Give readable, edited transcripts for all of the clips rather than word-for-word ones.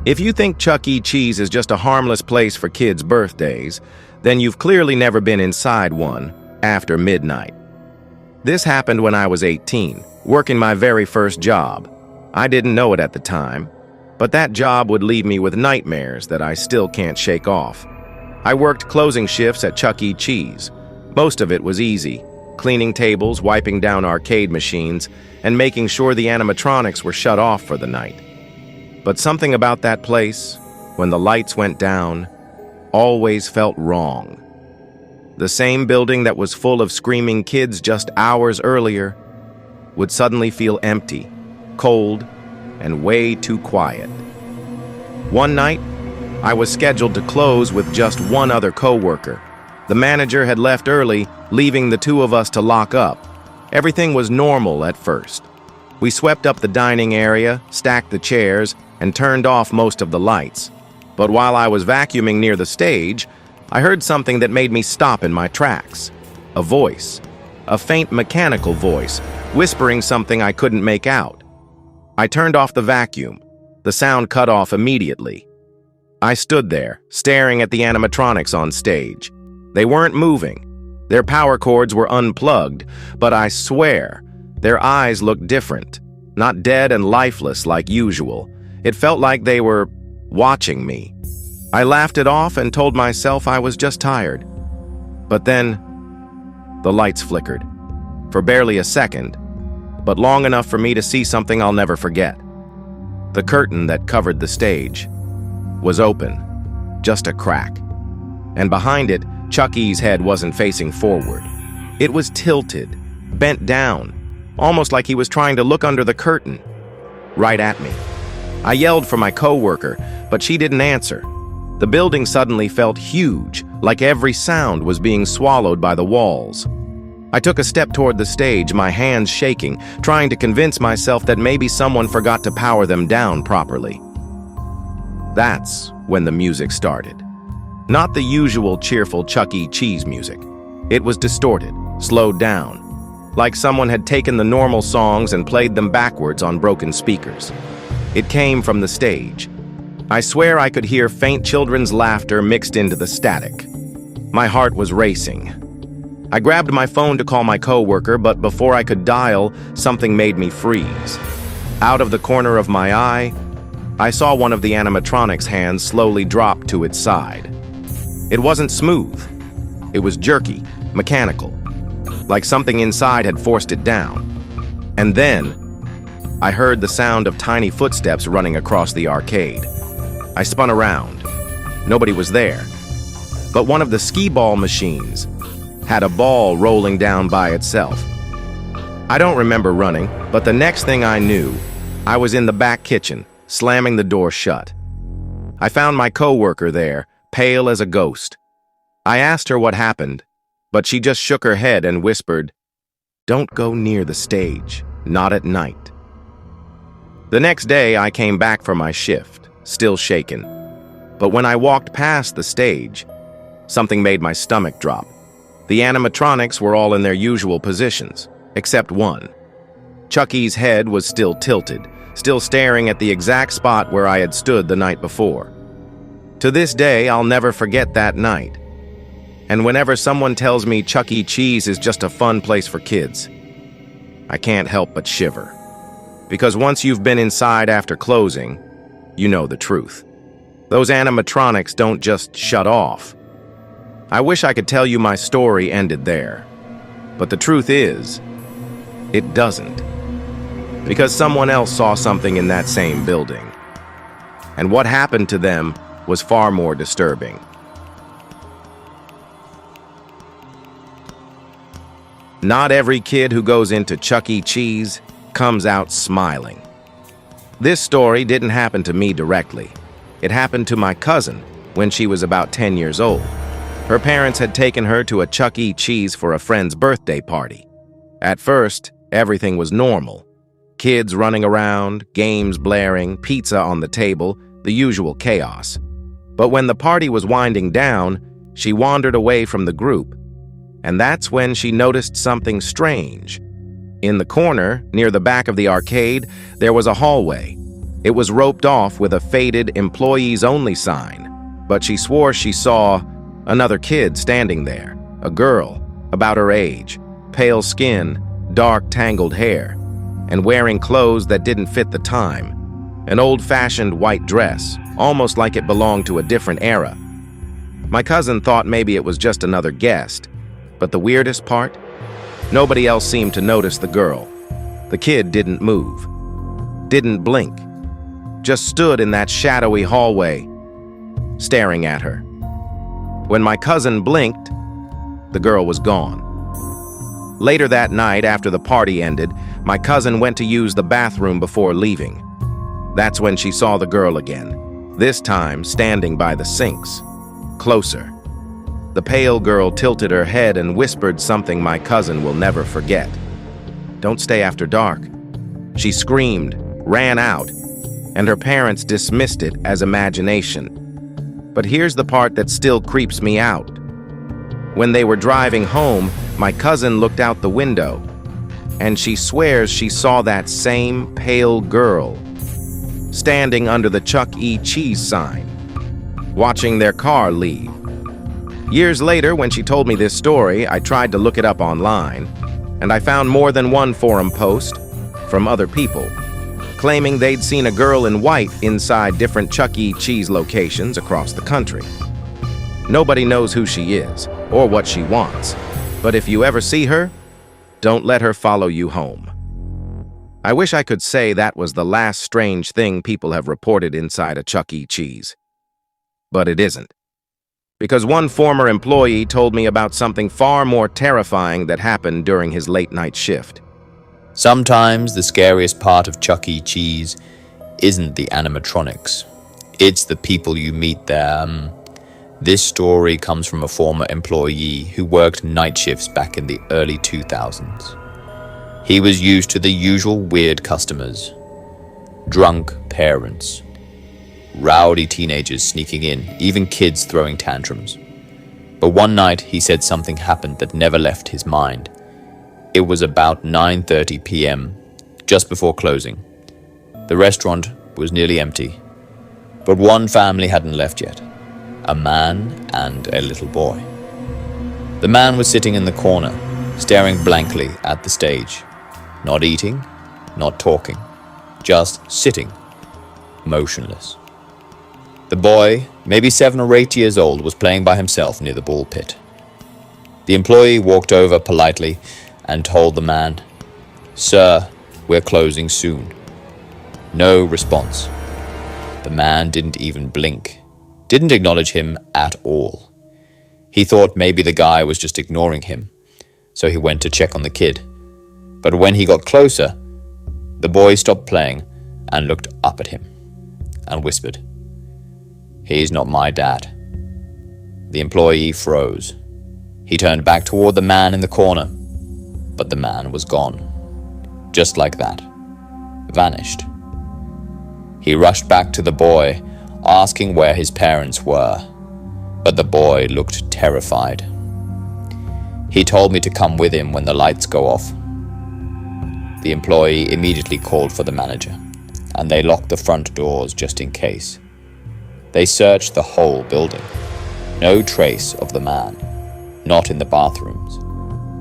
If you think Chuck E. Cheese is just a harmless place for kids' birthdays, then you've clearly never been inside one after midnight. This happened when I was 18, working my very first job. I didn't know it at the time, but that job would leave me with nightmares that I still can't shake off. I worked closing shifts at Chuck E. Cheese. Most of it was easy, cleaning tables, wiping down arcade machines, and making sure the animatronics were shut off for the night. But something about that place, when the lights went down, always felt wrong. The same building that was full of screaming kids just hours earlier would suddenly feel empty, cold, and way too quiet. One night, I was scheduled to close with just one other coworker. The manager had left early, leaving the two of us to lock up. Everything was normal at first. We swept up the dining area, stacked the chairs, and turned off most of the lights. But while I was vacuuming near the stage, I heard something that made me stop in my tracks. A voice. A faint mechanical voice, whispering something I couldn't make out. I turned off the vacuum. The sound cut off immediately. I stood there, staring at the animatronics on stage. They weren't moving. Their power cords were unplugged, but I swear, their eyes looked different. Not dead and lifeless like usual. It felt like they were watching me. I laughed it off and told myself I was just tired. But then, the lights flickered. For barely a second, but long enough for me to see something I'll never forget. The curtain that covered the stage was open, just a crack. And behind it, Chuck E.'s head wasn't facing forward. It was tilted, bent down, almost like he was trying to look under the curtain, right at me. I yelled for my coworker, but she didn't answer. The building suddenly felt huge, like every sound was being swallowed by the walls. I took a step toward the stage, my hands shaking, trying to convince myself that maybe someone forgot to power them down properly. That's when the music started. Not the usual cheerful Chuck E. Cheese music. It was distorted, slowed down, like someone had taken the normal songs and played them backwards on broken speakers. It came from the stage. I swear I could hear faint children's laughter mixed into the static. My heart was racing. I grabbed my phone to call my coworker, but before I could dial, something made me freeze. Out of the corner of my eye, I saw one of the animatronics' hands slowly drop to its side. It wasn't smooth. It was jerky, mechanical, like something inside had forced it down. And then, I heard the sound of tiny footsteps running across the arcade. I spun around. Nobody was there. But one of the skee-ball machines had a ball rolling down by itself. I don't remember running, but the next thing I knew, I was in the back kitchen, slamming the door shut. I found my coworker there, pale as a ghost. I asked her what happened, but she just shook her head and whispered, "Don't go near the stage, not at night." The next day, I came back for my shift, still shaken. But when I walked past the stage, something made my stomach drop. The animatronics were all in their usual positions, except one. Chuck E.'s head was still tilted, still staring at the exact spot where I had stood the night before. To this day, I'll never forget that night. And whenever someone tells me Chuck E. Cheese is just a fun place for kids, I can't help but shiver. Because once you've been inside after closing, you know the truth. Those animatronics don't just shut off. I wish I could tell you my story ended there. But the truth is, it doesn't. Because someone else saw something in that same building. And what happened to them was far more disturbing. Not every kid who goes into Chuck E. Cheese comes out smiling. This story didn't happen to me directly. It happened to my cousin when she was about 10 years old. Her parents had taken her to a Chuck E. Cheese for a friend's birthday party. At first, everything was normal. Kids running around, games blaring, pizza on the table, the usual chaos. But when the party was winding down, she wandered away from the group. And that's when she noticed something strange. In the corner, near the back of the arcade, there was a hallway. It was roped off with a faded employees only sign, but she swore she saw another kid standing there, a girl, about her age, pale skin, dark tangled hair, and wearing clothes that didn't fit the time, an old-fashioned white dress, almost like it belonged to a different era. My cousin thought maybe it was just another guest, but the weirdest part? Nobody else seemed to notice the girl. The kid didn't move, didn't blink, just stood in that shadowy hallway, staring at her. When my cousin blinked, the girl was gone. Later that night, after the party ended, my cousin went to use the bathroom before leaving. That's when she saw the girl again, this time standing by the sinks, closer. The pale girl tilted her head and whispered something my cousin will never forget. "Don't stay after dark." She screamed, ran out, and her parents dismissed it as imagination. But here's the part that still creeps me out. When they were driving home, my cousin looked out the window, and she swears she saw that same pale girl standing under the Chuck E. Cheese sign, watching their car leave. Years later, when she told me this story, I tried to look it up online, and I found more than one forum post from other people claiming they'd seen a girl in white inside different Chuck E. Cheese locations across the country. Nobody knows who she is or what she wants, but if you ever see her, don't let her follow you home. I wish I could say that was the last strange thing people have reported inside a Chuck E. Cheese, but it isn't. Because one former employee told me about something far more terrifying that happened during his late-night shift. Sometimes the scariest part of Chuck E. Cheese isn't the animatronics. It's the people you meet there. This story comes from a former employee who worked night shifts back in the early 2000s. He was used to the usual weird customers. Drunk parents, rowdy teenagers sneaking in, even kids throwing tantrums. But one night he said something happened that never left his mind. It was about 9:30 p.m., just before closing. The restaurant was nearly empty, but one family hadn't left yet, a man and a little boy. The man was sitting in the corner, staring blankly at the stage, not eating, not talking, just sitting, motionless. The boy, maybe 7 or 8 years old, was playing by himself near the ball pit. The employee walked over politely and told the man, "Sir, we're closing soon." No response. The man didn't even blink, didn't acknowledge him at all. He thought maybe the guy was just ignoring him, so he went to check on the kid. But when he got closer, the boy stopped playing and looked up at him and whispered, "He's not my dad." The employee froze. He turned back toward the man in the corner, but the man was gone. Just like that. Vanished. He rushed back to the boy, asking where his parents were, but the boy looked terrified. He told me to come with him when the lights go off. The employee immediately called for the manager, and they locked the front doors just in case. They searched the whole building. No trace of the man. Not in the bathrooms.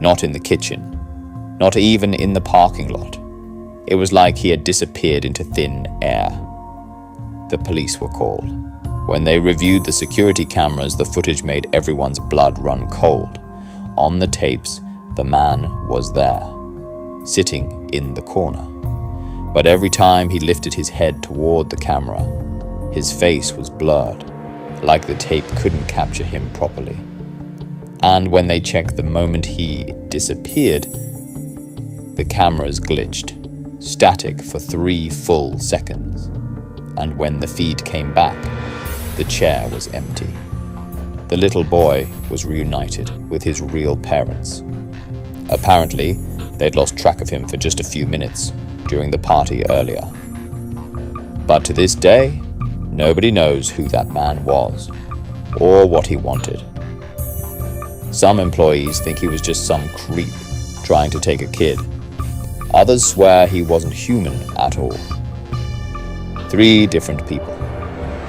Not in the kitchen. Not even in the parking lot. It was like he had disappeared into thin air. The police were called. When they reviewed the security cameras, the footage made everyone's blood run cold. On the tapes, the man was there, sitting in the corner. But every time he lifted his head toward the camera, his face was blurred, like the tape couldn't capture him properly. And when they checked the moment he disappeared, the cameras glitched, static for 3 full seconds. And when the feed came back, the chair was empty. The little boy was reunited with his real parents. Apparently, they'd lost track of him for just a few minutes during the party earlier. But to this day, nobody knows who that man was or what he wanted. Some employees think he was just some creep trying to take a kid. Others swear he wasn't human at all. 3 different people,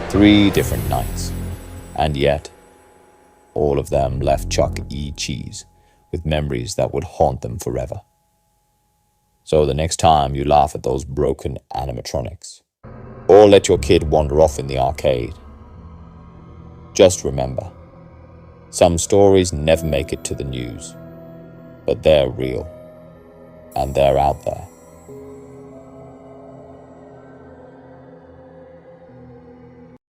3 different nights, and yet all of them left Chuck E. Cheese with memories that would haunt them forever. So the next time you laugh at those broken animatronics, or let your kid wander off in the arcade, just remember, some stories never make it to the news, but they're real, and they're out there.